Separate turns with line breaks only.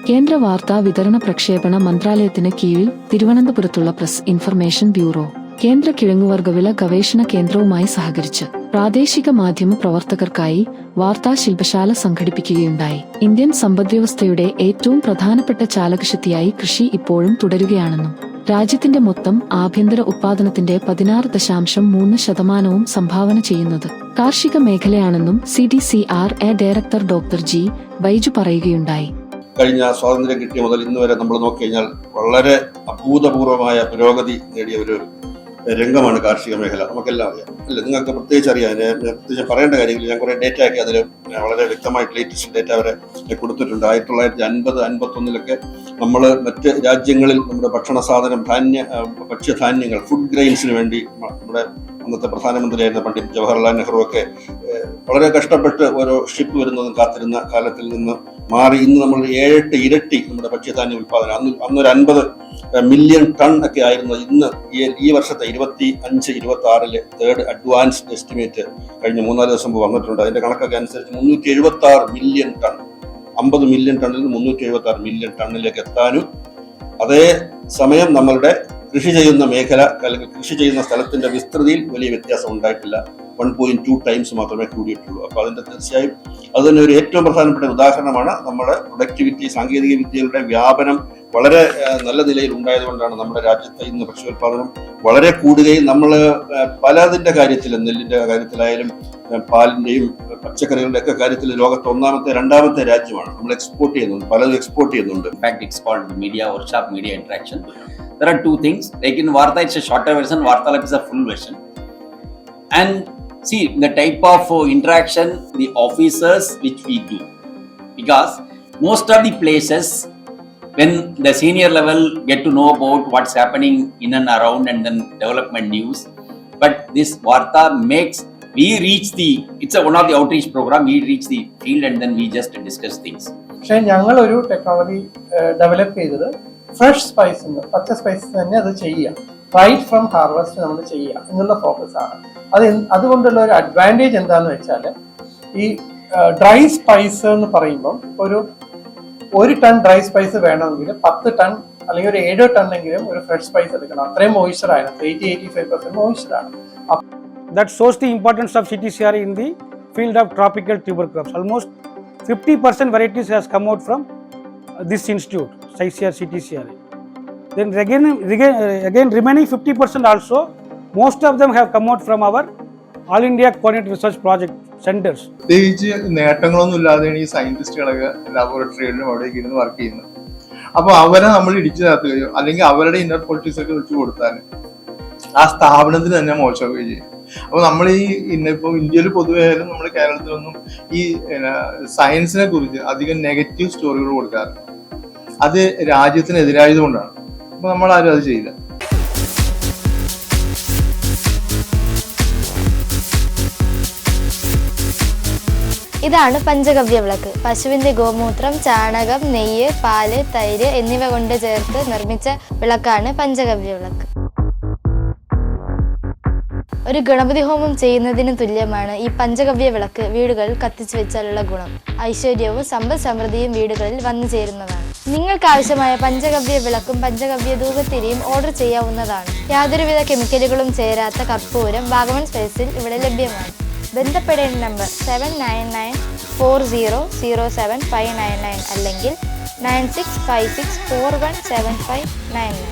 കേന്ദ്ര വാർത്താ വിതരണ പ്രക്ഷേപണ മന്ത്രാലയത്തിന് കീഴിൽ തിരുവനന്തപുരത്തുള്ള പ്രസ് ഇൻഫർമേഷൻ ബ്യൂറോ, കേന്ദ്ര കിഴങ്ങുവർഗ്ഗവിള ഗവേഷണ കേന്ദ്രവുമായി സഹകരിച്ച് പ്രാദേശിക മാധ്യമ പ്രവർത്തകർക്കായി വാർത്താ ശില്പശാല സംഘടിപ്പിക്കുകയുണ്ടായി. ഇന്ത്യൻ സമ്പദ്വ്യവസ്ഥയുടെ ഏറ്റവും പ്രധാനപ്പെട്ട ചാലകശക്തിയായി കൃഷി ഇപ്പോഴും തുടരുകയാണെന്നും രാജ്യത്തിന്റെ മൊത്തം ആഭ്യന്തര ഉത്പാദനത്തിന്റെ 16.3% സംഭാവന ചെയ്യുന്നത് കാർഷിക മേഖലയാണെന്നും CDCRA director doctor G. Baiju പറയുകയുണ്ടായി.
കഴിഞ്ഞ സ്വാതന്ത്ര്യം കിട്ടിയ മുതൽ ഇന്ന് വരെ നമ്മൾ നോക്കിക്കഴിഞ്ഞാൽ വളരെ അഭൂതപൂർവമായ പുരോഗതി നേടിയ ഒരു രംഗമാണ് കാർഷിക മേഖല. നമുക്കെല്ലാം അറിയാം അല്ലെ? നിങ്ങൾക്ക് പ്രത്യേകിച്ച് അറിയാം. പ്രത്യേകിച്ച് പറയേണ്ട കാര്യമില്ല. ഞാൻ കുറേ ഡേറ്റ ഒക്കെ അതിൽ വളരെ വ്യക്തമായിട്ട് ലേറ്റസ്റ്റ് ഡേറ്റ വരെ കൊടുത്തിട്ടുണ്ട്. 1950-51 നമ്മൾ മറ്റ് രാജ്യങ്ങളിൽ നമ്മുടെ ഭക്ഷണ സാധനം ഭക്ഷ്യധാന്യങ്ങൾ ഫുഡ് ഗ്രെയിൻസിന് വേണ്ടി നമ്മുടെ അന്നത്തെ പ്രധാനമന്ത്രിയായിരുന്ന പണ്ഡിറ്റ് ജവഹർലാൽ നെഹ്റു ഒക്കെ വളരെ കഷ്ടപ്പെട്ട് ഓരോ ഷിപ്പ് വരുന്നതും കാത്തിരുന്ന കാലത്തിൽ നിന്ന് മാറി ഇന്ന് നമ്മൾ 7-8 ഇരട്ടി നമ്മുടെ ഭക്ഷ്യധാന്യ ഉൽപ്പാദനം. അന്നൊരു 50 മില്യൺ ടൺ ഒക്കെ ആയിരുന്നു. ഇന്ന് ഈ വർഷത്തെ 25-26 തേർഡ് അഡ്വാൻസ്ഡ് എസ്റ്റിമേറ്റ് കഴിഞ്ഞ 3-4 ദിവസം മുമ്പ് വന്നിട്ടുണ്ട്. അതിന്റെ കണക്കൊക്കെ അനുസരിച്ച് 376 മില്യൺ ടൺ, 50 മില്യൺ ടണ്ണിൽ നിന്ന് 376 മില്യൺ ടണ്ണിലേക്ക് എത്താനും അതേ സമയം നമ്മളുടെ കൃഷി ചെയ്യുന്ന മേഖല അല്ലെങ്കിൽ കൃഷി ചെയ്യുന്ന സ്ഥലത്തിന്റെ വിസ്തൃതിയിൽ വലിയ വ്യത്യാസം ഉണ്ടായിട്ടില്ല. 1.2 ടൈംസ് മാത്രമേ കൂടിയിട്ടുള്ളൂ. അപ്പോൾ അതിന്റെ തീർച്ചയായും അത് തന്നെ ഒരു ഏറ്റവും പ്രധാനപ്പെട്ട ഉദാഹരണമാണ്. നമ്മുടെ പ്രൊഡക്ടിവിറ്റി, സാങ്കേതിക വിദ്യകളുടെ വ്യാപനം വളരെ നല്ല നിലയിൽ ഉണ്ടായതുകൊണ്ടാണ് നമ്മുടെ രാജ്യത്തെ ഇന്ന് ഭക്ഷ്യോൽപാദനം വളരെ കൂടുകയും നമ്മൾ പലതിന്റെ കാര്യത്തിൽ, നെല്ലിന്റെ കാര്യത്തിലായാലും പാലിന്റെയും പച്ചക്കറികളുടെ ഒക്കെ കാര്യത്തിൽ ലോകത്ത് 1ാമത്തെ 2ാമത്തെ രാജ്യമാണ്. നമ്മൾ എക്സ്പോർട്ട് ചെയ്യുന്നുണ്ട്, പലതും എക്സ്പോർട്ട് ചെയ്യുന്നുണ്ട്.
In fact, it's called media workshop, media interaction. There are two things. Like in Varta, it's a shorter version. Vartalab is a full version. And see the type of interaction, the officers which we do, because most of the places when the senior level get to know about what's happening in and around and then development news, but this Varta makes we reach it's one of the outreach program. We reach the field and then we just discuss things.
പക്ഷേ ഞങ്ങൾ ഒരു technology develop ചെയ്തത് fresh spice, പച്ച spice തന്നെ അത് ചെയ്യുക, right from harvest നമ്മൾ ചെയ്യുക എന്നുള്ള ഫോക്കസാണ്. അതുകൊണ്ടുള്ള ഒരു അഡ്വാൻറ്റേജ് എന്താണെന്ന് വെച്ചാൽ ഈ ഡ്രൈ സ്പൈസ് എന്ന് പറയുമ്പം ഒരു ടൺ ഡ്രൈ സ്പൈസ് വേണമെങ്കിൽ 10 ടൺ അല്ലെങ്കിൽ ഒരു 7 ടണ്ണെങ്കിലും ഒരു ഫ്രഷ് സ്പൈസ് എടുക്കണം. അത്രയും മോയ്സ്ചറാണ്, 80-85% മോയ്സ്ചറാണ്.
That shows the importance of CTCRA in the field of tropical tuber crops. Almost 50% varieties has come out from this institute, CTCRA. Then again remaining 50% also, most of them have come out from our All India Coordinated Research Project centers.
പ്രത്യേകിച്ച് നേട്ടങ്ങളൊന്നും ഇല്ലാതെയാണ് ഈ സയന്റിസ്റ്റുകളൊക്കെ ലാബോറട്ടറികളിലും അവിടേക്ക് ഇരുന്ന് work ചെയ്യുന്നത്. അപ്പോൾ അവരെ നമ്മൾ ഇടിച്ചു താത്തുകയോ അല്ലെങ്കിൽ അവരുടെ ഇന്നർ പൊളിറ്റിക്സ് ഒക്കെ വെച്ച് കൊടുത്താൽ ആ സ്ഥാപനത്തിന് തന്നെ മോശമാവുകയും ചെയ്യും. അപ്പോൾ നമ്മൾ ഇപ്പോൾ ഇന്ത്യയിൽ പൊതുവെ ആയാലും നമ്മുടെ കേരളത്തിലൊന്നും ഈ സയൻസിനെ കുറിച്ച് അധികം നെഗറ്റീവ് സ്റ്റോറികൾ കൊടുക്കാറുണ്ട്. അത് രാജ്യത്തിനെതിരായതുകൊണ്ടാണ്. അപ്പോൾ നമ്മളാരും അത് ചെയ്യില്ല.
ഇതാണ് പഞ്ചഗവ്യ വിളക്ക്. പശുവിന്റെ ഗോമൂത്രം, ചാണകം, നെയ്യ്, പാല്, തൈര് എന്നിവ കൊണ്ട് ചേർത്ത് നിർമ്മിച്ച വിളക്കാണ് പഞ്ചഗവ്യ വിളക്ക്. ഒരു ഗണപതി ഹോമം ചെയ്യുന്നതിന് തുല്യമാണ് ഈ പഞ്ചഗവ്യ വിളക്ക് വീടുകളിൽ കത്തിച്ചു വെച്ചാലുള്ള ഗുണം. ഐശ്വര്യവും സമ്പദ് സമൃദ്ധിയും വീടുകളിൽ വന്നു ചേരുന്നതാണ്. നിങ്ങൾക്ക് ആവശ്യമായ പഞ്ചഗവ്യ വിളക്കും പഞ്ചഗവ്യ ധൂപത്തിരിയും ഓർഡർ ചെയ്യാവുന്നതാണ്. യാതൊരുവിധ കെമിക്കലുകളും ചേരാത്ത കർപ്പൂരം വാഗമൺ സ്പേസിൽ ഇവിടെ ലഭ്യമാണ്. ബന്ധപ്പെടേണ്ട നമ്പർ 7994007599 അല്ലെങ്കിൽ 9656417599.